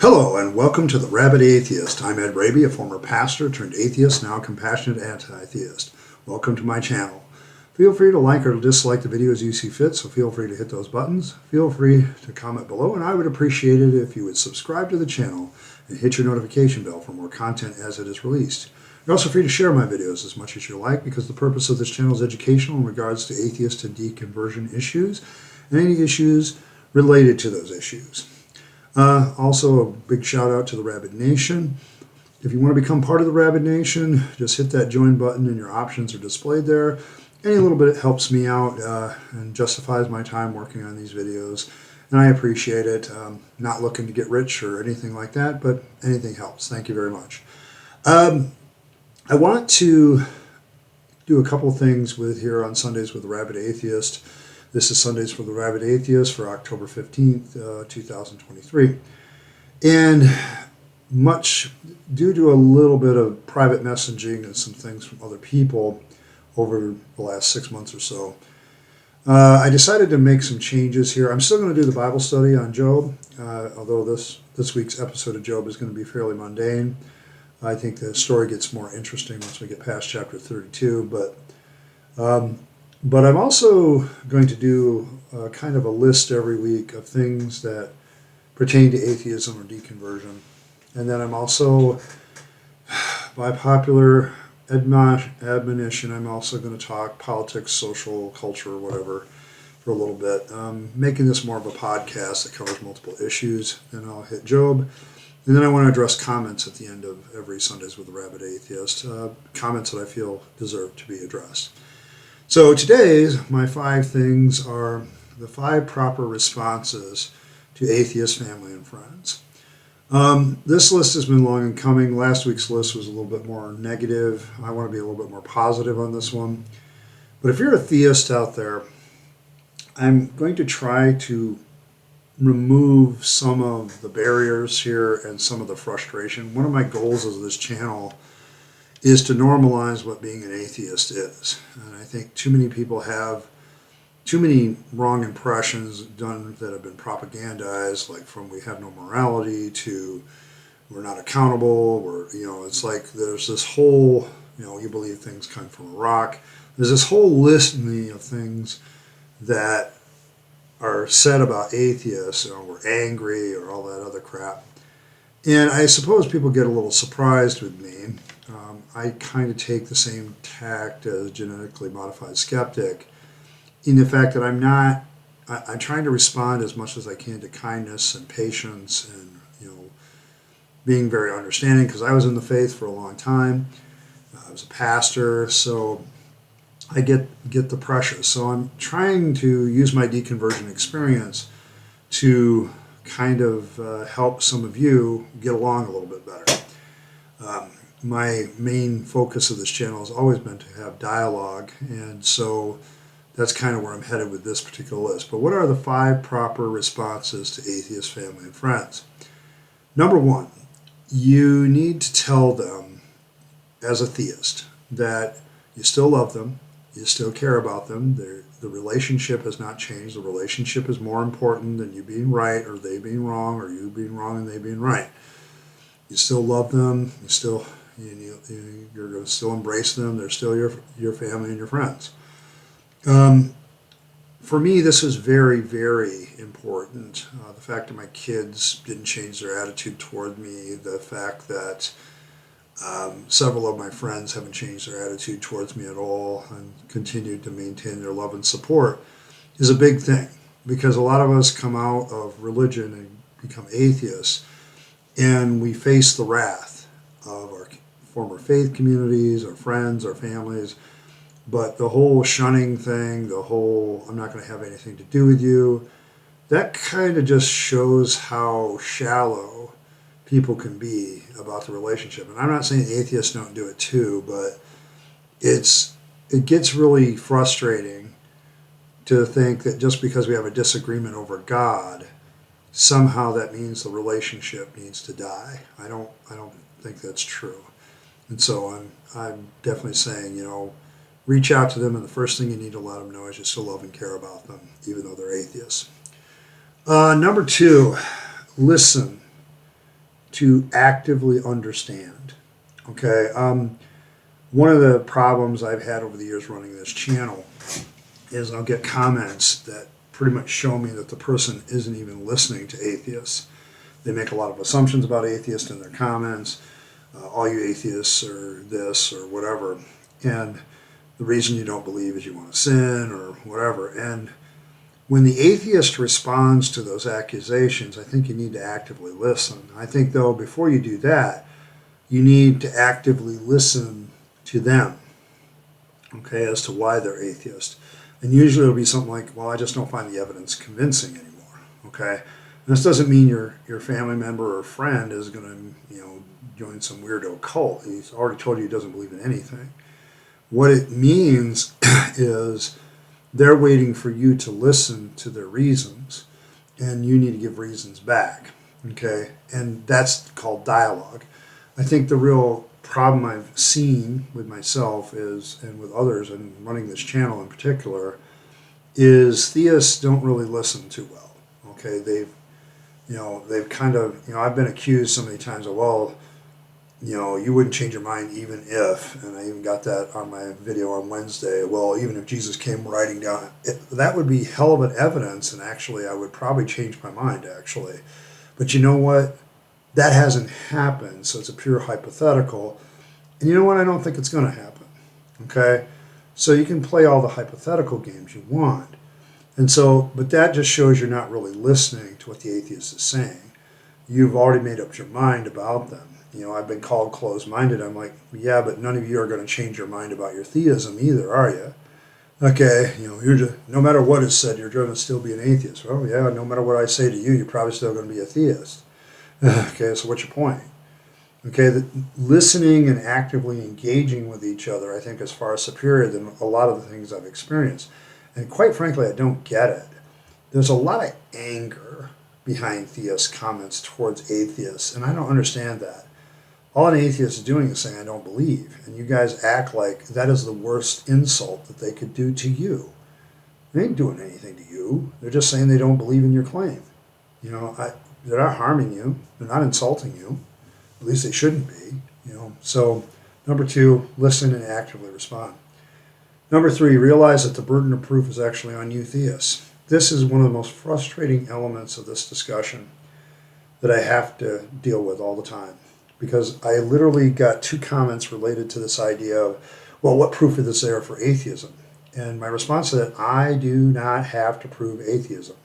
Hello and welcome to the Rabyd Atheist. I'm Ed Raby, a former pastor turned atheist, now compassionate anti-theist. Welcome to my channel. Feel free to like or dislike the video as you see fit, so feel free to hit those buttons. Feel free to comment below, and I would appreciate it if you would subscribe to the channel and hit your notification bell for more content as it is released. You're also free to share my videos as much as you like, because the purpose of this channel is educational in regards to atheist and deconversion issues and any issues related to those issues. Also, a big shout out to the Rabyd Nation. If you want to become part of the Rabyd Nation, just hit that join button and your options are displayed there. Any little bit helps me out and justifies my time working on these videos, and I appreciate it. Not looking to get rich or anything like that, but anything helps. Thank you very much. I want to do a couple things here on Sundays with the Rabyd Atheist. This is Sundays for the Rabyd Atheist for October 15th, 2023. And much due to a little bit of private messaging and some things from other people over the last 6 months or so, I decided to make some changes here. I'm still going to do the Bible study on Job, although this week's episode of Job is going to be fairly mundane. I think the story gets more interesting once we get past chapter 32, but I'm also going to do kind of a list every week of things that pertain to atheism or deconversion. And then I'm also, by popular admonition, I'm also going to talk politics, social, culture, whatever, for a little bit. Making this more of a podcast that covers multiple issues. Then I'll hit Job. And then I want to address comments at the end of every Sundays with the Rabyd Atheist. Comments that I feel deserve to be addressed. So today's my 5 things are the 5 proper responses to atheist family and friends. This list has been long in coming. Last week's list was a little bit more negative. I want to be a little bit more positive on this one. But if you're a theist out there, I'm going to try to remove some of the barriers here and some of the frustration. One of my goals of this channel is to normalize what being an atheist is. And I think too many people have too many wrong impressions done that have been propagandized, like from we have no morality to we're not accountable, it's like there's this whole, you believe things come from a rock. There's this whole litany of things that are said about atheists, we're angry or all that other crap. And I suppose people get a little surprised with me. I kind of take the same tact as a genetically modified skeptic in the fact that I'm trying to respond as much as I can to kindness and patience and, being very understanding, because I was in the faith for a long time. I was a pastor, so I get the pressure. So I'm trying to use my deconversion experience to kind of help some of you get along a little bit better. My main focus of this channel has always been to have dialogue, and so that's kind of where I'm headed with this particular list. But what are the 5 proper responses to atheist family and friends? Number 1, you need to tell them as a theist that you still love them, you still care about them, the relationship has not changed, the relationship is more important than you being right or they being wrong or you being wrong and they being right. You still love them, you're going to still embrace them, they're still your family and your friends. For me, this is very, very important. The fact that my kids didn't change their attitude toward me, the fact that several of my friends haven't changed their attitude towards me at all and continued to maintain their love and support is a big thing, because a lot of us come out of religion and become atheists, and we face the wrath of our former faith communities, our friends, our families. But the whole shunning thing, the whole I'm not going to have anything to do with you, that kind of just shows how shallow people can be about the relationship. And I'm not saying atheists don't do it too, but it gets really frustrating to think that just because we have a disagreement over God, somehow that means the relationship needs to die. I don't think that's true. And so I'm definitely saying, reach out to them, and the first thing you need to let them know is you still love and care about them, even though they're atheists. Number 2, listen. to actively understand. Okay, one of the problems I've had over the years running this channel is I'll get comments that pretty much show me that the person isn't even listening to atheists. They make a lot of assumptions about atheists in their comments. All you atheists are this or whatever. And the reason you don't believe is you want to sin or whatever. And when the atheist responds to those accusations, I think you need to actively listen. I think, though, before you do that, you need to actively listen to them, okay, as to why they're atheist. And usually it'll be something like, well, I just don't find the evidence convincing anymore, okay? And this doesn't mean your family member or friend is going to, join some weirdo cult. He's already told you he doesn't believe in anything. What it means is they're waiting for you to listen to their reasons, and you need to give reasons back, okay? And that's called dialogue. I think the real problem I've seen with myself is, and with others, and running this channel in particular, is theists don't really listen too well, okay? They've kind of, I've been accused so many times of, well, you wouldn't change your mind even if, and I even got that on my video on Wednesday, well, even if Jesus came riding down, that would be hell of an evidence, and actually I would probably change my mind, actually. But you know what? That hasn't happened, so it's a pure hypothetical. And you know what? I don't think it's going to happen, okay? So you can play all the hypothetical games you want. And so, but that just shows you're not really listening to what the atheist is saying. You've already made up your mind about them. I've been called closed-minded. I'm like, yeah, but none of you are going to change your mind about your theism either, are you? Okay, you're just, no matter what is said, you're going to still be an atheist. Well, yeah, no matter what I say to you, you're probably still going to be a theist. Okay, so what's your point? Okay, listening and actively engaging with each other, I think, is far superior than a lot of the things I've experienced. And quite frankly, I don't get it. There's a lot of anger behind theist comments towards atheists, and I don't understand that. All an atheist is doing is saying, I don't believe. And you guys act like that is the worst insult that they could do to you. They ain't doing anything to you. They're just saying they don't believe in your claim. They're not harming you. They're not insulting you. At least they shouldn't be. So, number 2, listen and actively respond. Number 3, realize that the burden of proof is actually on you theists. This is one of the most frustrating elements of this discussion that I have to deal with all the time. Because I literally got 2 comments related to this idea of, well, what proof is there for atheism? And my response to that, I do not have to prove atheism.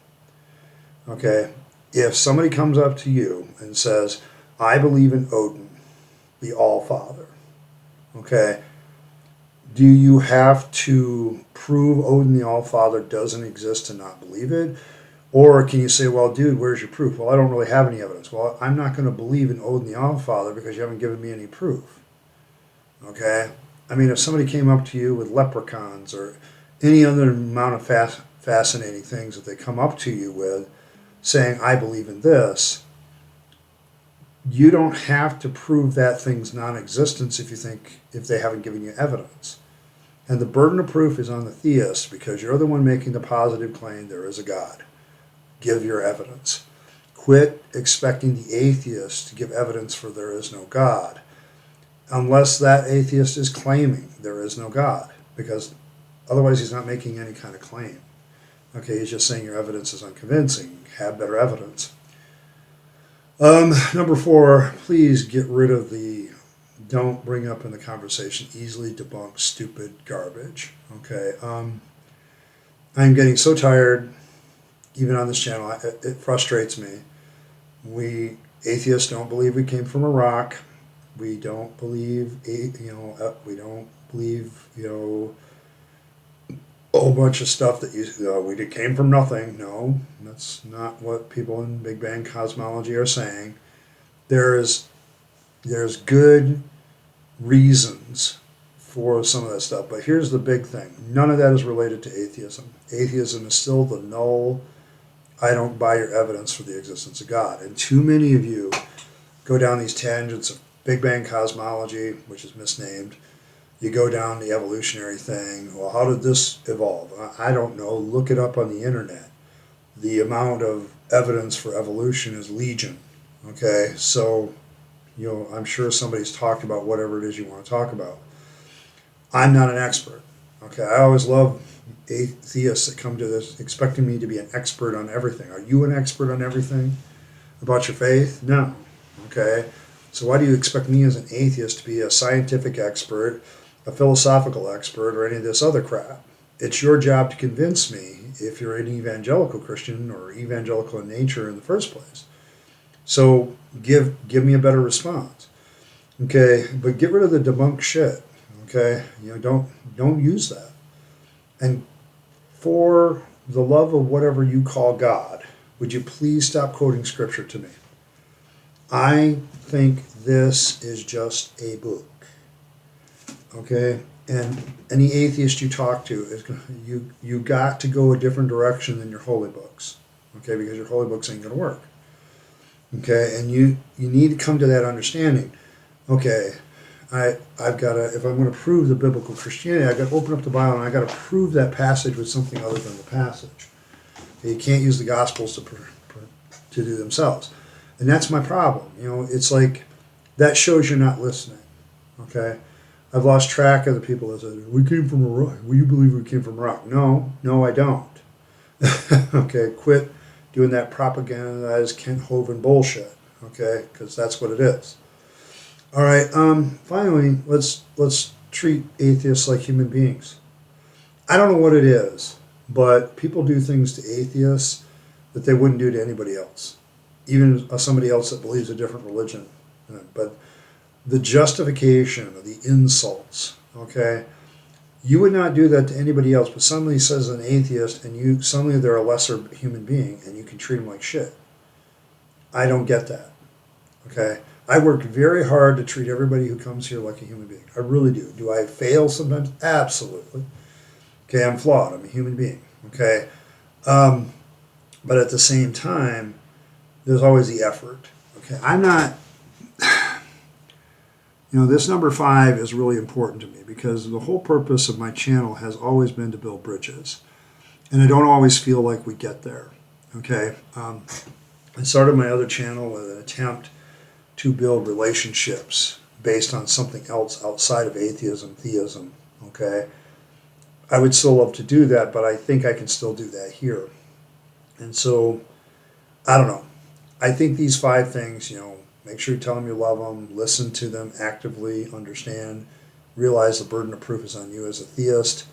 Okay? If somebody comes up to you and says, I believe in Odin, the All-Father, okay, do you have to prove Odin, the All-Father, doesn't exist to not believe it? Or can you say, well, dude, where's your proof? Well, I don't really have any evidence. Well, I'm not going to believe in Odin, the All-Father, because you haven't given me any proof. Okay? I mean, if somebody came up to you with leprechauns or any other amount of fascinating things that they come up to you with, saying, I believe in this, you don't have to prove that thing's non-existence if they haven't given you evidence. And the burden of proof is on the theist because you're the one making the positive claim there is a God. Give your evidence. Quit expecting the atheist to give evidence for there is no God, unless that atheist is claiming there is no God, because otherwise he's not making any kind of claim. Okay, he's just saying your evidence is unconvincing. Have better evidence. Number 4, please get rid of don't bring up in the conversation easily debunked stupid garbage. Okay, I'm getting so tired, even on this channel, it frustrates me. We atheists don't believe we came from a rock. We don't believe, we don't believe, a whole bunch of stuff that we came from nothing. No, that's not what people in Big Bang cosmology are saying. There's good reasons for some of that stuff, but here's the big thing. None of that is related to atheism. Atheism is still the null, I don't buy your evidence for the existence of God. And too many of you go down these tangents of Big Bang cosmology, which is misnamed. You go down the evolutionary thing. Well, how did this evolve? I don't know. Look it up on the internet. The amount of evidence for evolution is legion. Okay, so, I'm sure somebody's talked about whatever it is you want to talk about. I'm not an expert. Okay, I always love atheists that come to this expecting me to be an expert on everything. Are you an expert on everything about your faith? No. Okay, so why do you expect me as an atheist to be a scientific expert, a philosophical expert, or any of this other crap? It's your job to convince me if you're an evangelical Christian or evangelical in nature in the first place. So give me a better response. Okay, but get rid of the debunk shit. Okay, don't use that. And for the love of whatever you call God, would you please stop quoting scripture to me? I think this is just a book. Okay, and any atheist you talk to is you got to go a different direction than your holy books. Okay, because your holy books ain't gonna work. Okay, and you need to come to that understanding. Okay, I've got to, if I'm going to prove the biblical Christianity, I've got to open up the Bible and I've got to prove that passage with something other than the passage. Okay, you can't use the Gospels to do themselves. And that's my problem. It's like, that shows you're not listening. Okay, I've lost track of the people that said, we came from Iraq. Well, you believe we came from Iraq? No, I don't. Okay, quit doing that propagandized Kent Hovind bullshit. Okay, because that's what it is. All right. Finally, let's treat atheists like human beings. I don't know what it is, but people do things to atheists that they wouldn't do to anybody else, even somebody else that believes a different religion. But the justification of the insults, okay, you would not do that to anybody else, but somebody says an atheist, and suddenly they're a lesser human being, and you can treat them like shit. I don't get that. Okay. I work very hard to treat everybody who comes here like a human being. I really do. Do I fail sometimes? Absolutely. Okay, I'm flawed. I'm a human being. Okay. But at the same time, there's always the effort. Okay. I'm not, this number 5 is really important to me because the whole purpose of my channel has always been to build bridges. And I don't always feel like we get there. Okay. I started my other channel with an attempt to build relationships based on something else outside of atheism, theism, okay? I would still love to do that, but I think I can still do that here. And so, I don't know. I think these 5 things, make sure you tell them you love them, listen to them actively, understand, realize the burden of proof is on you as a theist,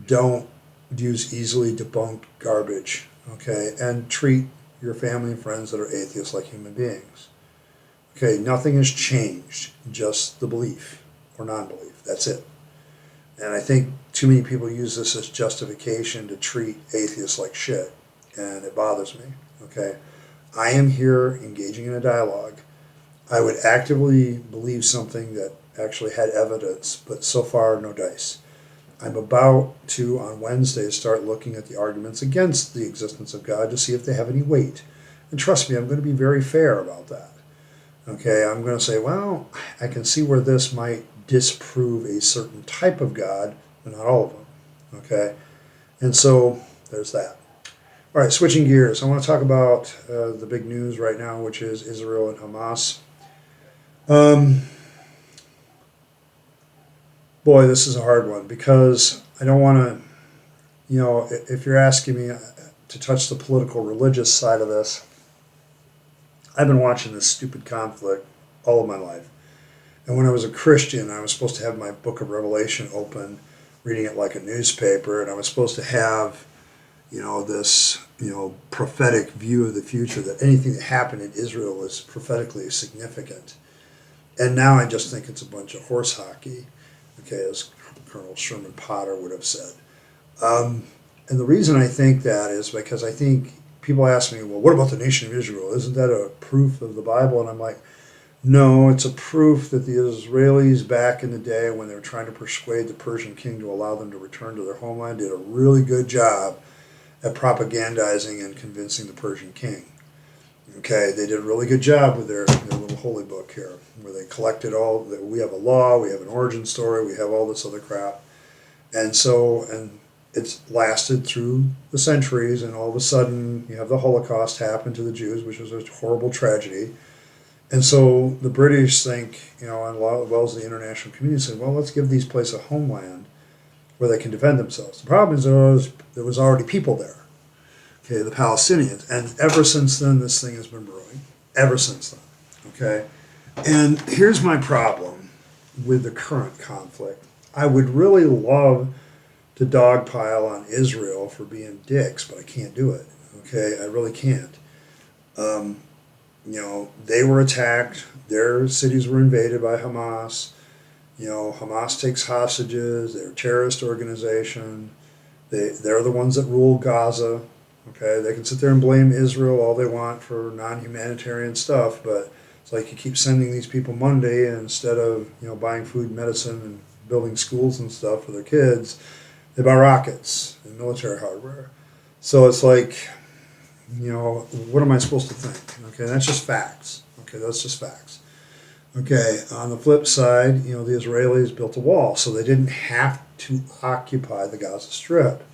don't use easily debunked garbage, okay? And treat your family and friends that are atheists like human beings. Okay, nothing has changed, just the belief or non-belief. That's it. And I think too many people use this as justification to treat atheists like shit, and it bothers me. Okay, I am here engaging in a dialogue. I would actively believe something that actually had evidence, but so far, no dice. I'm about to, on Wednesday, start looking at the arguments against the existence of God to see if they have any weight. And trust me, I'm going to be very fair about that. Okay, I'm going to say, well, I can see where this might disprove a certain type of God, but not all of them. Okay, and so there's that. All right, switching gears. I want to talk about the big news right now, which is Israel and Hamas. Boy, this is a hard one because I don't want to, if you're asking me to touch the political, religious side of this, I've been watching this stupid conflict all of my life. And when I was a Christian, I was supposed to have my book of Revelation open, reading it like a newspaper, and I was supposed to have, this, prophetic view of the future, that anything that happened in Israel was prophetically significant. And now I just think it's a bunch of horse hockey, okay, as Colonel Sherman Potter would have said. And the reason I think that is because I think people ask me, well, what about the nation of Israel? Isn't that a proof of the Bible? And I'm like, no, it's a proof that the Israelis back in the day when they were trying to persuade the Persian king to allow them to return to their homeland did a really good job at propagandizing and convincing the Persian king. Okay, they did a really good job with their little holy book here, where they collected we have a law, we have an origin story, we have all this other crap. And it's lasted through the centuries, and all of a sudden you have the Holocaust happen to the Jews, which was a horrible tragedy. And so the British think, and as well as the international community say, well, let's give these places a homeland where they can defend themselves. The problem is there was already people there, okay, the Palestinians. And ever since then, this thing has been brewing. Ever since then, okay? And here's my problem with the current conflict. I would really love to dogpile on Israel for being dicks, but I can't do it, okay? I really can't. They were attacked. Their cities were invaded by Hamas. Hamas takes hostages. They're a terrorist organization. They're the ones that rule Gaza. Okay, they can sit there and blame Israel all they want for non-humanitarian stuff, but it's like you keep sending these people Monday, and instead of buying food, medicine, and building schools and stuff for their kids, they buy rockets and military hardware. So it's like, what am I supposed to think? Okay, that's just facts. Okay, that's just facts. Okay, on the flip side, the Israelis built a wall, so they didn't have to occupy the Gaza Strip.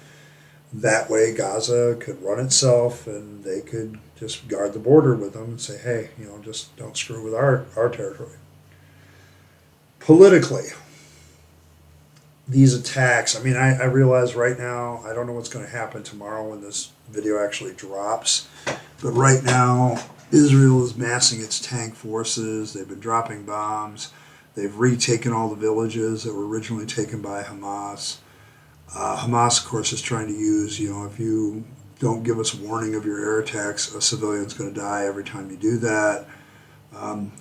That way Gaza could run itself, and they could just guard the border with them and say, hey, just don't screw with our territory. Politically, these attacks, I realize right now, I don't know what's going to happen tomorrow when this video actually drops, but right now, Israel is massing its tank forces. They've been dropping bombs. They've retaken all the villages that were originally taken by Hamas. Hamas, of course, is trying to use, if you don't give us warning of your air attacks, a civilian's going to die every time you do that,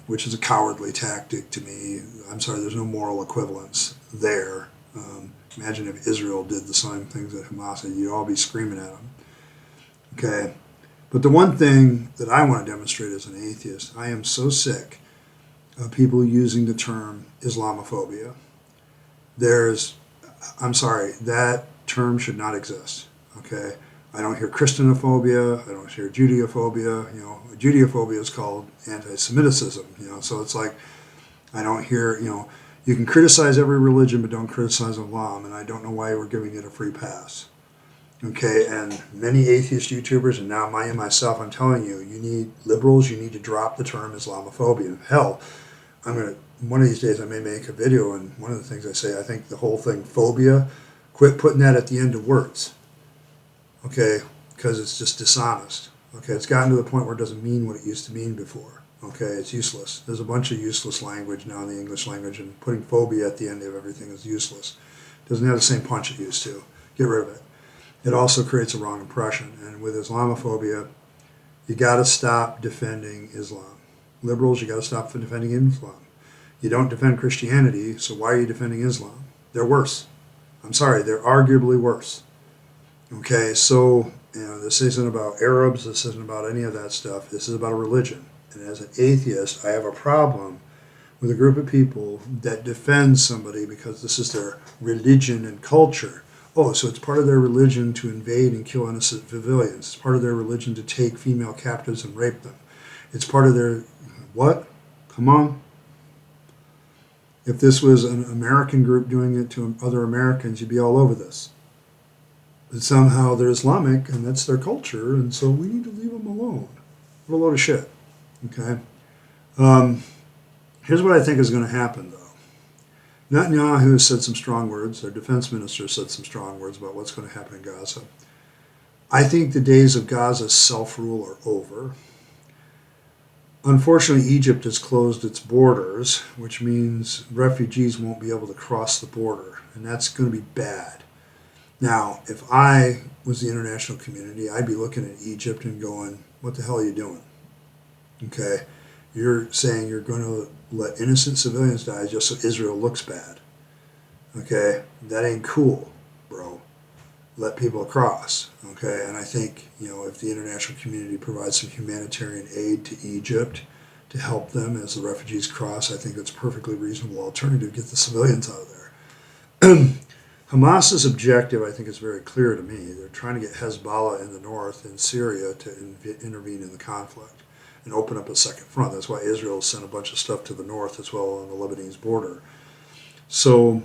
which is a cowardly tactic to me. I'm sorry, there's no moral equivalence there. Imagine if Israel did the same things that Hamas did. You'd all be screaming at them. Okay. But the one thing that I want to demonstrate as an atheist, I am so sick of people using the term Islamophobia. I'm sorry, that term should not exist, okay? I don't hear Christianophobia, I don't hear Judeophobia. Judeophobia is called anti-Semitism, so it's like, I don't hear, you can criticize every religion, but don't criticize Islam, and I don't know why we're giving it a free pass. Okay, and many atheist YouTubers, and now myself, I'm telling you, you need liberals, you need to drop the term Islamophobia. Hell, one of these days I may make a video, and one of the things I say, I think the whole thing, phobia, quit putting that at the end of words. Okay, because it's just dishonest. Okay, it's gotten to the point where it doesn't mean what it used to mean before. Okay, it's useless. There's a bunch of useless language now in the English language, and putting phobia at the end of everything is useless. It doesn't have the same punch it used to. Get rid of it. It also creates a wrong impression. And with Islamophobia, you got to stop defending Islam. Liberals, you got to stop defending Islam. You don't defend Christianity, so why are you defending Islam? They're worse. I'm sorry, they're arguably worse. Okay, so this isn't about Arabs, this isn't about any of that stuff. This is about a religion. And as an atheist, I have a problem with a group of people that defend somebody because this is their religion and culture. Oh, so it's part of their religion to invade and kill innocent civilians. It's part of their religion to take female captives and rape them. It's part of their... What? Come on. If this was an American group doing it to other Americans, you'd be all over this. But somehow they're Islamic, and that's their culture, and so we need to leave them alone. What a load of shit. Okay? Here's what I think is going to happen, though. Netanyahu has said some strong words. Our defense minister said some strong words about what's going to happen in Gaza. I think the days of Gaza's self-rule are over. Unfortunately, Egypt has closed its borders, which means refugees won't be able to cross the border, and that's going to be bad. Now, if I was the international community, I'd be looking at Egypt and going, what the hell are you doing? Okay? You're saying you're going to let innocent civilians die just so Israel looks bad. Okay? That ain't cool, bro. Let people across. Okay? And I think, if the international community provides some humanitarian aid to Egypt to help them as the refugees cross, I think it's a perfectly reasonable alternative to get the civilians out of there. Hamas's objective, I think, is very clear to me. They're trying to get Hezbollah in the north and Syria to intervene in the conflict and open up a second front. That's why Israel sent a bunch of stuff to the north as well on the Lebanese border. So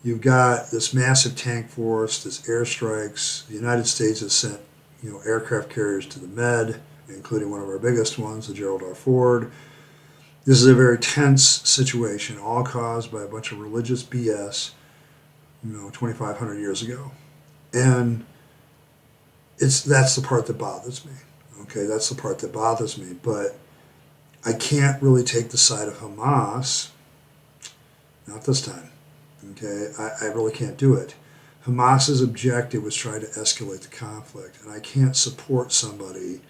You've got this massive tank force, this airstrikes. The United States has sent, aircraft carriers to the Med, including one of our biggest ones, the Gerald R. Ford. This is a very tense situation, all caused by a bunch of religious BS, 2,500 years ago. And that's the part that bothers me. Okay, that's the part that bothers me. But I can't really take the side of Hamas. Not this time. Okay, I really can't do it. Hamas's objective was trying to escalate the conflict, and I can't support somebody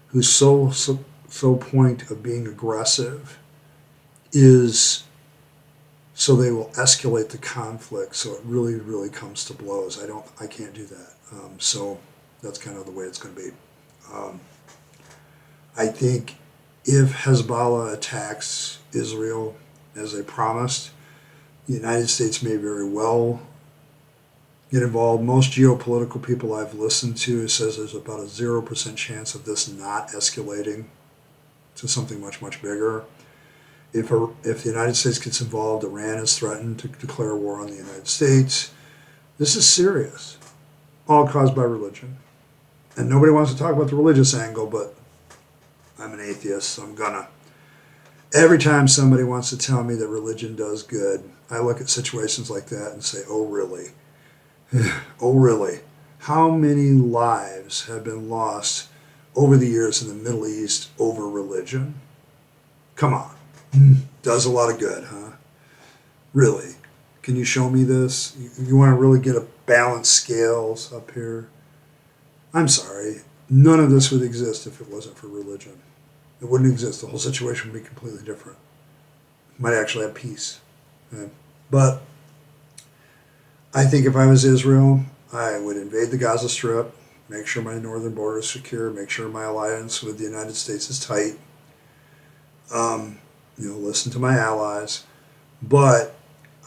whose sole point of being aggressive is so they will escalate the conflict, so it really, really comes to blows. I can't do that. So that's kind of the way it's going to be. I think if Hezbollah attacks Israel as they promised, the United States may very well get involved. Most geopolitical people I've listened to says there's about a 0% chance of this not escalating to something much, much bigger. If the United States gets involved, Iran is threatened to declare war on the United States. This is serious, all caused by religion. And nobody wants to talk about the religious angle, but I'm an atheist, so I'm gonna. Every time somebody wants to tell me that religion does good, I look at situations like that and say, oh, really? Oh, really? How many lives have been lost over the years in the Middle East over religion? Come on. Does a lot of good, huh? Really? Can you show me this? You want to really get a balanced scales up here? I'm sorry. None of this would exist if it wasn't for religion. It wouldn't exist. The whole situation would be completely different. Might actually have peace. Okay? But I think if I was Israel, I would invade the Gaza Strip, make sure my northern border is secure, make sure my alliance with the United States is tight, listen to my allies. But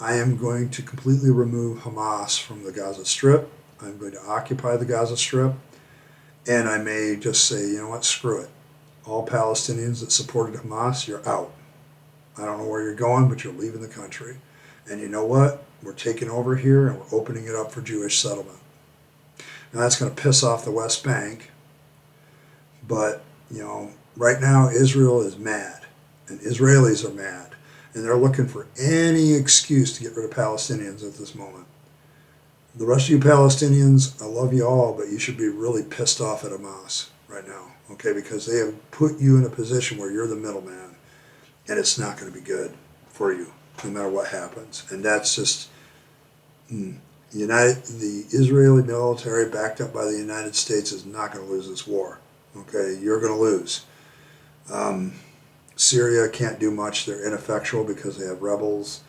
I am going to completely remove Hamas from the Gaza Strip. I'm going to occupy the Gaza Strip. And I may just say, you know what, screw it. All Palestinians that supported Hamas, you're out. I don't know where you're going, but you're leaving the country. And you know what? We're taking over here and we're opening it up for Jewish settlement. Now that's going to piss off the West Bank. But, right now Israel is mad. And Israelis are mad. And they're looking for any excuse to get rid of Palestinians at this moment. The rest of you Palestinians, I love you all, but you should be really pissed off at Hamas right now. Okay, because they have put you in a position where you're the middleman, and it's not going to be good for you, no matter what happens. And that's just the Israeli military, backed up by the United States, is not going to lose this war. Okay, you're going to lose. Syria can't do much; they're ineffectual because they have rebels.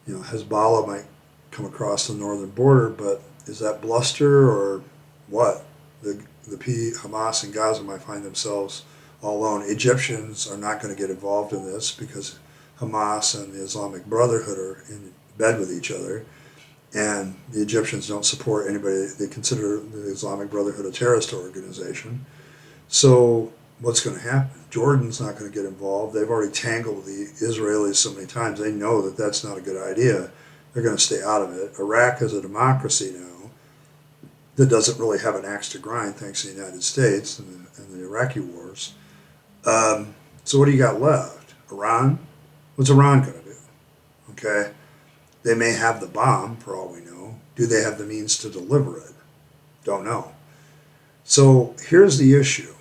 Hezbollah might come across the northern border, but is that bluster or what? The Hamas and Gaza might find themselves all alone. Egyptians are not going to get involved in this because Hamas and the Islamic Brotherhood are in bed with each other, and the Egyptians don't support anybody. They consider the Islamic Brotherhood a terrorist organization. So what's going to happen? Jordan's not going to get involved. They've already tangled the Israelis so many times. They know that that's not a good idea. They're going to stay out of it. Iraq is a democracy now that doesn't really have an axe to grind, thanks to the United States and the Iraqi wars. So what do you got left? Iran? What's Iran going to do? Okay? They may have the bomb, for all we know. Do they have the means to deliver it? Don't know. So here's the issue.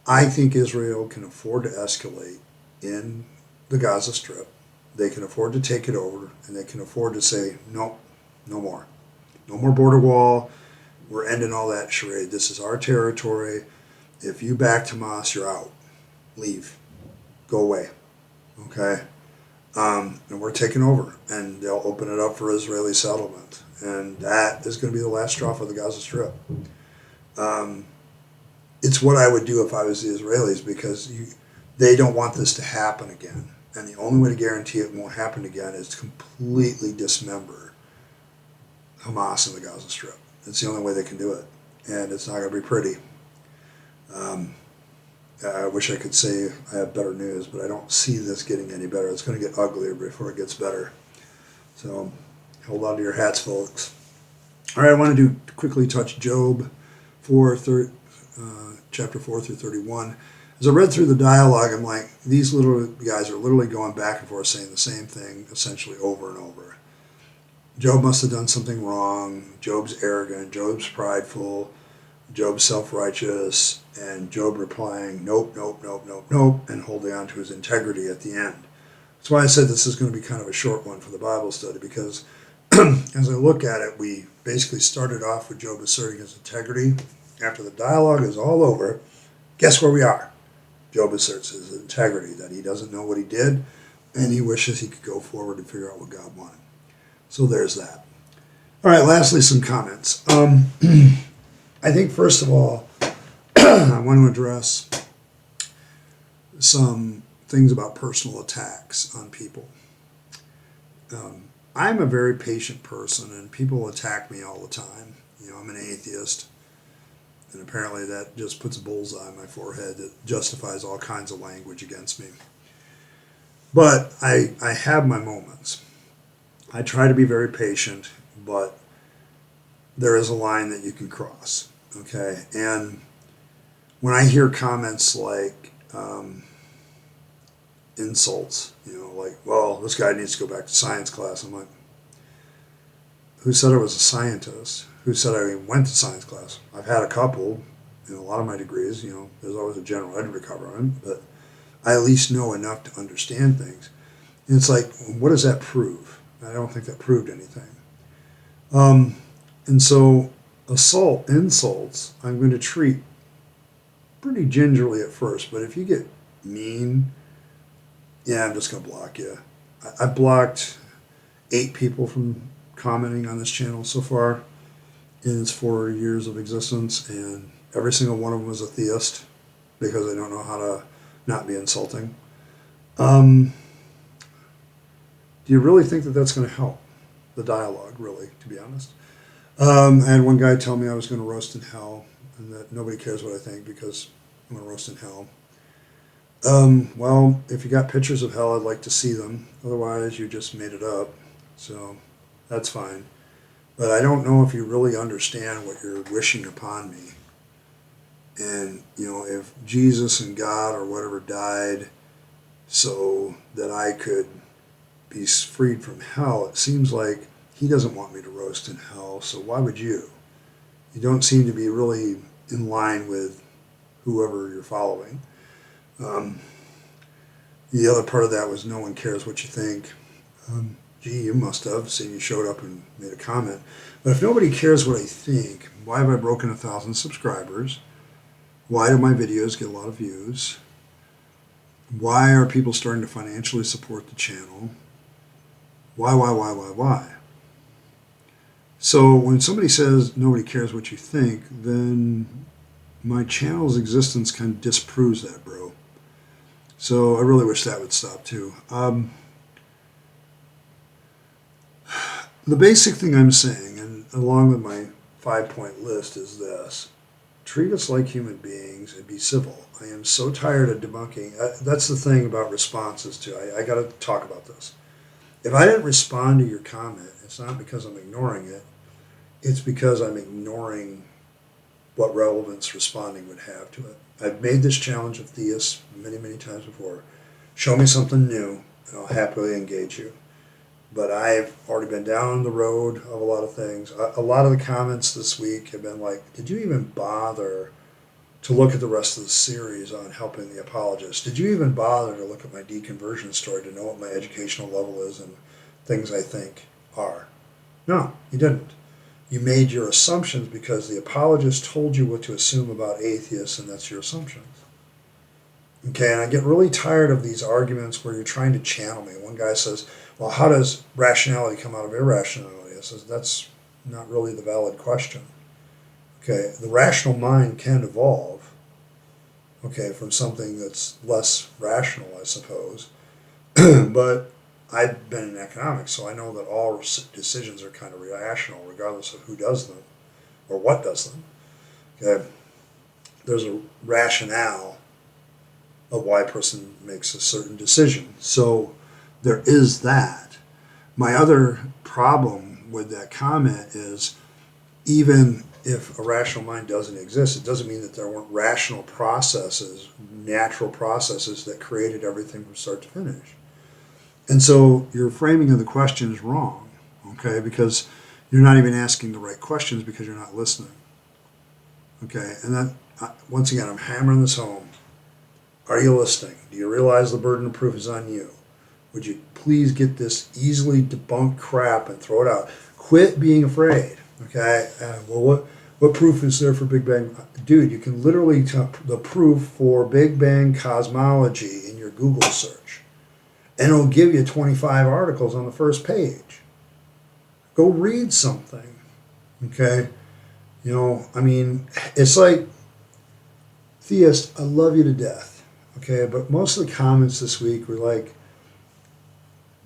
I think Israel can afford to escalate in the Gaza Strip. They can afford to take it over, and they can afford to say, no, no more. No more border wall. We're ending all that charade. This is our territory. If you back Hamas, you're out. Leave. Go away. Okay? And we're taking over, and they'll open it up for Israeli settlement. And that is going to be the last straw for the Gaza Strip. It's what I would do if I was the Israelis, because they don't want this to happen again. And the only way to guarantee it won't happen again is to completely dismember Hamas in the Gaza Strip. It's the only way they can do it. And it's not going to be pretty. I wish I could say I have better news, but I don't see this getting any better. It's going to get uglier before it gets better. So Hold on to your hats, folks. All right, I want to quickly touch Job 4, chapter 4 through 31. As I read through the dialogue, I'm like, these little guys are literally going back and forth saying the same thing essentially over and over. Job must have done something wrong. Job's arrogant. Job's prideful. Job's self-righteous. And Job replying, nope, nope, nope, nope, nope, and holding on to his integrity at the end. That's why I said this is going to be kind of a short one for the Bible study, because as I look at it, we basically started off with Job asserting his integrity. After the dialogue is all over, guess where we are? Job asserts his integrity, that he doesn't know what he did, and he wishes he could go forward and figure out what God wanted. So there's that. All right, lastly, some comments. I think, first of all, I want to address some things about personal attacks on people. I'm a very patient person, and people attack me all the time. I'm an atheist, and apparently that just puts a bullseye on my forehead that justifies all kinds of language against me. But I have my moments. I try to be very patient, but there is a line that you can cross, okay? And when I hear comments like insults, like, well, this guy needs to go back to science class. I'm like, who said I was a scientist? Who said I even went to science class? I've had a couple, a lot of my degrees, there's always a general ed requirement, but I at least know enough to understand things. And it's like, what does that prove? I don't think that proved anything. And so insults, I'm going to treat pretty gingerly at first, but if you get mean, yeah, I'm just going to block you. I blocked 8 people from commenting on this channel so far in its 4 years of existence, and every single one of them was a theist because they don't know how to not be insulting. Do you really think that that's going to help the dialogue, really, to be honest? I had one guy tell me I was going to roast in hell, and that nobody cares what I think because I'm going to roast in hell. Well, if you got pictures of hell, I'd like to see them. Otherwise, you just made it up. So that's fine. But I don't know if you really understand what you're wishing upon me. And, if Jesus and God or whatever died so that I could be freed from hell, it seems like he doesn't want me to roast in hell, so why would you? You don't seem to be really in line with whoever you're following. The other part of that was no one cares what you think. Gee, you must have seen you showed up and made a comment. But if nobody cares what I think, why have I broken 1,000 subscribers? Why do my videos get a lot of views? Why are people starting to financially support the channel? Why? So when somebody says nobody cares what you think, then my channel's existence kind of disproves that, bro. So I really wish that would stop too. The basic thing I'm saying, and along with my 5-point list, is this. Treat us like human beings and be civil. I am so tired of debunking. That's the thing about responses too. I got to talk about this. If I didn't respond to your comment, it's not because I'm ignoring it. It's because I'm ignoring what relevance responding would have to it. I've made this challenge of theists many, many times before. Show me something new, and I'll happily engage you. But I've already been down the road of a lot of things. A lot of the comments this week have been like, did you even bother to look at the rest of the series on helping the apologists? Did you even bother to look at my deconversion story to know what my educational level is and things I think are? No, you didn't. You made your assumptions because the apologist told you what to assume about atheists, and that's your assumptions. Okay, and I get really tired of these arguments where you're trying to channel me. One guy says, well, how does rationality come out of irrationality? I says, that's not really the valid question. Okay, the rational mind can evolve, okay, from something that's less rational, I suppose. But I've been in economics, so I know that all decisions are kind of irrational, regardless of who does them or what does them. Okay, there's a rationale of why a person makes a certain decision. So there is that. My other problem with that comment is, even if a rational mind doesn't exist, it doesn't mean that there weren't rational processes, natural processes that created everything from start to finish. And so your framing of the question is wrong, okay? Because you're not even asking the right questions because you're not listening, okay? And that, once again, I'm hammering this home. Are you listening? Do you realize the burden of proof is on you? Would you please get this easily debunked crap and throw it out? Quit being afraid, okay? Well, what proof is there for Big Bang? Dude, you can literally type the proof for Big Bang cosmology in your Google search, and it'll give you 25 articles on the first page. Go read something, okay? You know, I mean, it's like, theist, I love you to death, okay? But most of the comments this week were like,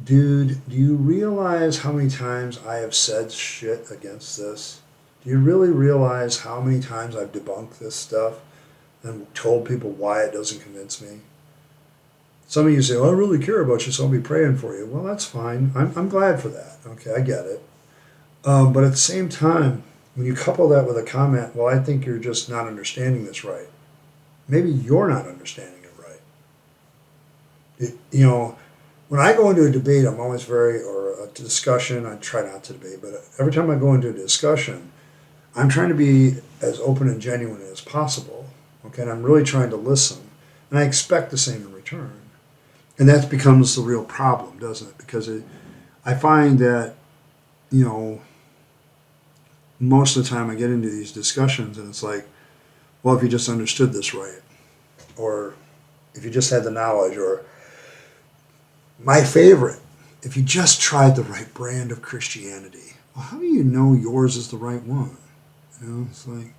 dude, do you realize how many times I have said shit against this? Do you really realize how many times I've debunked this stuff and told people why it doesn't convince me? Some of you say, well, I really care about you, so I'll be praying for you. Well, that's fine. I'm glad for that. Okay, I get it. But at the same time, when you couple that with a comment, well, I think you're just not understanding this right. Maybe you're not understanding it right. You know, when I go into a debate, I'm always or a discussion, I try not to debate, but every time I go into a discussion, I'm trying to be as open and genuine as possible, okay? And I'm really trying to listen, and I expect the same in return. And that becomes the real problem, doesn't it? Because I find that, you know, most of the time I get into these discussions, and it's like, well, if you just understood this right, or if you just had the knowledge, or my favorite, if you just tried the right brand of Christianity. Well, how do you know yours is the right one? You know, it's like,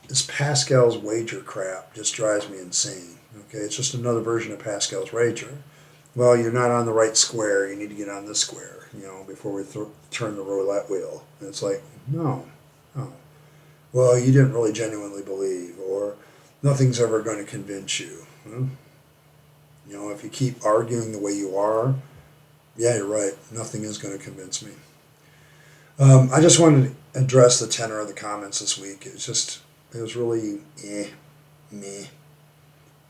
this Pascal's wager crap just drives me insane. Okay, it's just another version of Pascal's wager. Well, you're not on the right square. You need to get on this square, you know, before we turn the roulette wheel. And it's like, no. Well, you didn't really genuinely believe, or nothing's ever going to convince you. You know, if you keep arguing the way you are, yeah, you're right. Nothing is going to convince me. I just wanted to address the tenor of the comments this week. It was really meh.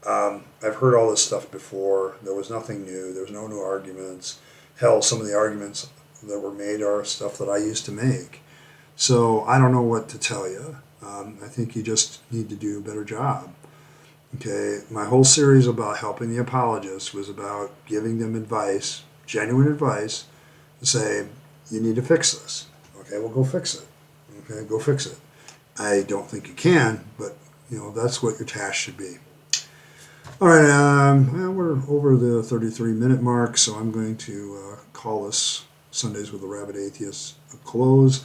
I've heard all this stuff before. There was nothing new. There was no new arguments. Hell, some of the arguments that were made are stuff that I used to make. So I don't know what to tell you. I think you just need to do a better job. Okay, my whole series about helping the apologists was about giving them advice, genuine advice, to say, you need to fix this. Okay, well, go fix it. Okay, go fix it. I don't think you can, but, you know, that's what your task should be. All right, well, we're over the 33-minute mark, so I'm going to call this Sundays with the Rabyd Atheist a close.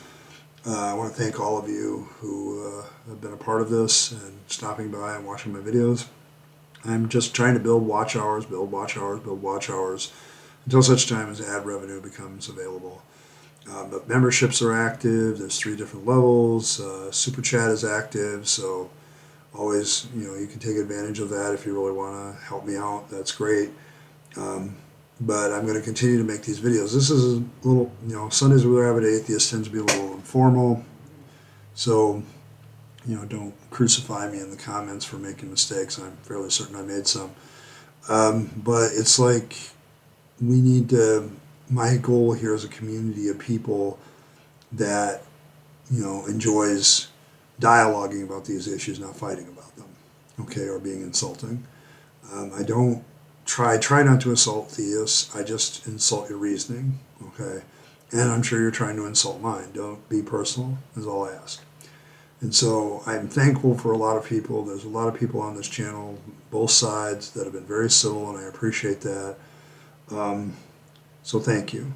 I want to thank all of you who have been a part of this and stopping by and watching my videos. I'm just trying to build watch hours until such time as ad revenue becomes available. But memberships are active. There's 3 different levels. Super Chat is active, so always, you know, you can take advantage of that if you really want to help me out. That's great. But I'm going to continue to make these videos. This is a little, you know, Sundays with Rabyd Atheist tends to be a little informal. So, you know, don't crucify me in the comments for making mistakes. I'm fairly certain I made some. But it's like, we need to, my goal here is a community of people that, you know, enjoys dialoguing about these issues, not fighting about them, okay, or being insulting. I don't try not to insult theists. I just insult your reasoning, okay? And I'm sure you're trying to insult mine. Don't be personal, is all I ask. And so I'm thankful for a lot of people. There's a lot of people on this channel, both sides, that have been very civil, and I appreciate that. So thank you.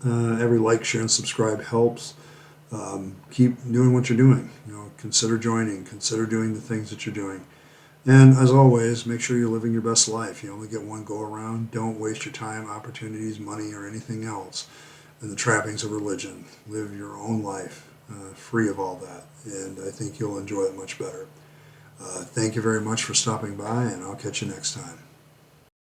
Every like, share, and subscribe helps. Keep doing what you're doing. You know, consider joining. Consider doing the things that you're doing. And as always, make sure you're living your best life. You only get one go around. Don't waste your time, opportunities, money, or anything else in the trappings of religion. Live your own life free of all that. And I think you'll enjoy it much better. Thank you very much for stopping by, and I'll catch you next time.